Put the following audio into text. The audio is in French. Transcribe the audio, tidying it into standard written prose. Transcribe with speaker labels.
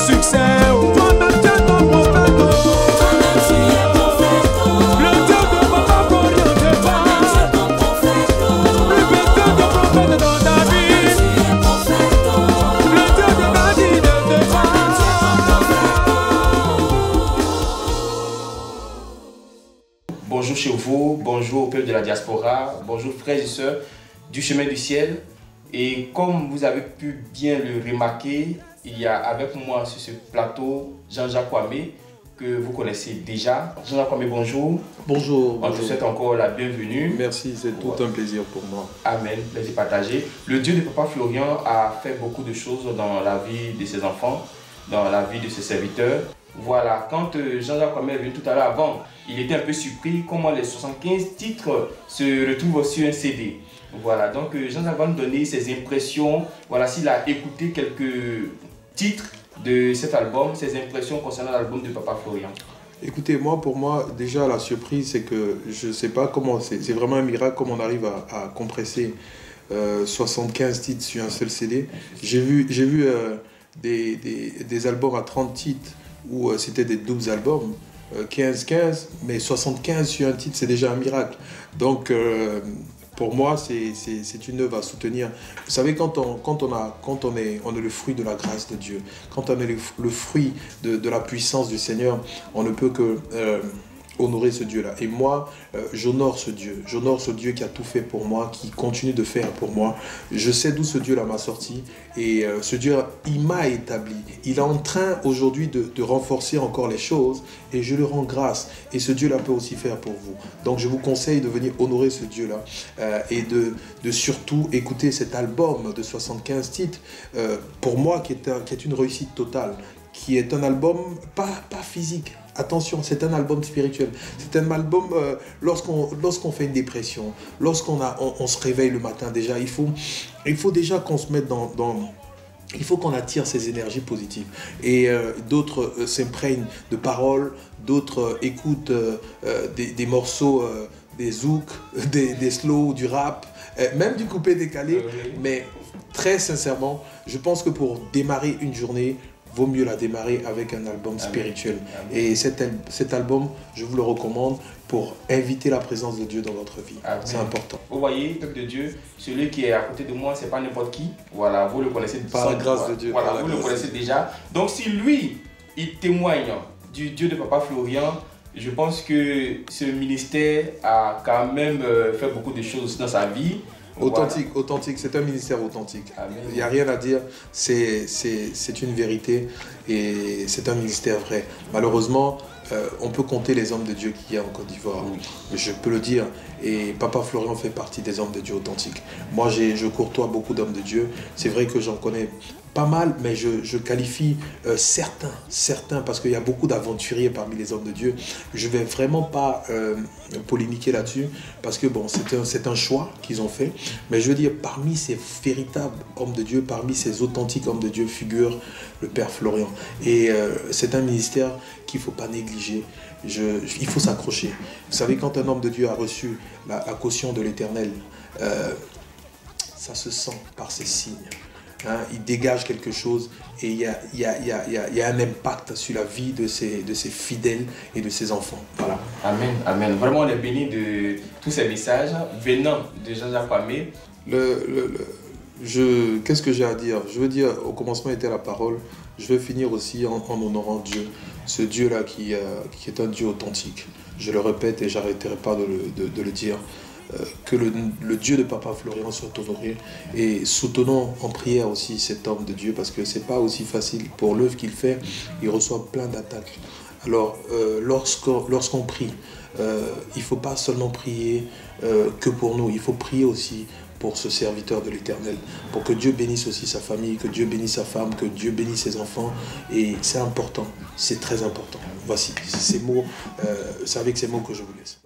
Speaker 1: succès. Toi-même tu es ton prophète.
Speaker 2: Toi-même tu es prophète.
Speaker 1: Le Dieu de Papa Florian te
Speaker 2: Toi-même tu es
Speaker 1: parle.
Speaker 2: ton prophète.
Speaker 1: Répétez de prophète dans ta vie.
Speaker 2: Tu es prophète.
Speaker 1: Le Dieu de David te parle.
Speaker 3: Bonjour chez vous, bonjour au peuple de la diaspora, bonjour frères et sœurs du chemin du ciel. Et comme vous avez pu bien le remarquer, il y a avec moi sur ce plateau Jean-Jacques Kwame, que vous connaissez déjà. Jean-Jacques Kwame, bonjour.
Speaker 4: Bonjour.
Speaker 3: On te souhaite encore la bienvenue.
Speaker 4: Merci, c'est tout un plaisir pour moi.
Speaker 3: Amen, plaisir partagé. Le Dieu de Papa Florian a fait beaucoup de choses dans la vie de ses enfants, dans la vie de ses serviteurs. Voilà, quand Jean-Jacques Kwame est venu tout à l'heure avant, il était un peu surpris comment les 75 titres se retrouvent sur un CD. Voilà, donc Jean-Jacques va nous donner ses impressions, voilà, s'il a écouté quelques titres de cet album, ses impressions concernant l'album de Papa Florian.
Speaker 4: Écoutez, pour moi, déjà la surprise, c'est que je ne sais pas comment, c'est vraiment un miracle comment on arrive à compresser 75 titres sur un seul CD. J'ai vu des albums à 30 titres où c'était des doubles albums, 15-15, mais 75 sur un titre, c'est déjà un miracle. Donc, pour moi, c'est une œuvre à soutenir. Vous savez, quand on est le fruit de la grâce de Dieu, quand on est le fruit de la puissance du Seigneur, on ne peut que honorer ce Dieu-là. Et moi, j'honore ce Dieu qui a tout fait pour moi, qui continue de faire pour moi. Je sais d'où ce Dieu-là m'a sorti, et ce Dieu, il m'a établi. Il est en train aujourd'hui de renforcer encore les choses, et je le rends grâce. Et ce Dieu-là peut aussi faire pour vous. Donc je vous conseille de venir honorer ce Dieu-là, et de surtout écouter cet album de 75 titres, pour moi, qui est une réussite totale, qui est un album pas physique. Attention, c'est un album spirituel. C'est un album, lorsqu'on fait une dépression, on se réveille le matin déjà, il faut déjà qu'on se mette il faut qu'on attire ces énergies positives. Et d'autres s'imprègnent de paroles, d'autres écoutent des morceaux, des zouks, des slows, du rap, même du coupé décalé. Mais très sincèrement, je pense que pour démarrer une journée, vaut mieux la démarrer avec un album spirituel.
Speaker 3: Amen.
Speaker 4: Et cet album, je vous le recommande pour inviter la présence de Dieu dans votre vie. C'est important.
Speaker 3: Vous voyez, peuple de Dieu, celui qui est à côté de moi, c'est pas n'importe qui. Voilà, vous le connaissez
Speaker 4: Par la grâce de Dieu.
Speaker 3: Voilà, vous le connaissez déjà. Donc si lui, il témoigne du Dieu de Papa Florian, je pense que ce ministère a quand même fait beaucoup de choses dans sa vie.
Speaker 4: Authentique, c'est un ministère authentique.
Speaker 3: Amen.
Speaker 4: Il n'y a rien à dire, c'est une vérité et c'est un ministère vrai. Malheureusement, on peut compter les hommes de Dieu qu'il y a en Côte d'Ivoire.
Speaker 3: Oui.
Speaker 4: Je peux le dire, et Papa Florian fait partie des hommes de Dieu authentiques. Moi, je courtois beaucoup d'hommes de Dieu. C'est vrai que j'en connais pas mal, mais je qualifie certains, parce qu'il y a beaucoup d'aventuriers parmi les hommes de Dieu. Je ne vais vraiment pas polémiquer là-dessus, parce que bon, c'est un choix qu'ils ont fait. Mais je veux dire, parmi ces véritables hommes de Dieu, parmi ces authentiques hommes de Dieu, figure le Père Florian. Et c'est un ministère qu'il ne faut pas négliger. Il faut s'accrocher. Vous savez, quand un homme de Dieu a reçu la caution de l'Éternel, ça se sent par ses signes. Hein, il dégage quelque chose et il y a un impact sur la vie de ses fidèles et de ses enfants. Voilà.
Speaker 3: Amen, amen. Vraiment, on est béni de tous ces messages venant de Jean-Jacques Kwame.
Speaker 4: Qu'est-ce que j'ai à dire? Je veux dire, au commencement était la parole. Je veux finir aussi en honorant Dieu. Ce Dieu-là qui est un Dieu authentique. Je le répète et j'arrêterai pas de le dire. Que le Dieu de Papa Florian soit honoré, et soutenons en prière aussi cet homme de Dieu, parce que c'est pas aussi facile pour l'œuvre qu'il fait. Il reçoit plein d'attaques. Alors lorsqu'on prie, il faut pas seulement prier que pour nous, il faut prier aussi pour ce serviteur de l'Éternel, pour que Dieu bénisse aussi sa famille, que Dieu bénisse sa femme, que Dieu bénisse ses enfants. Et c'est important, c'est très important. Voici ces mots, c'est avec ces mots que je vous laisse.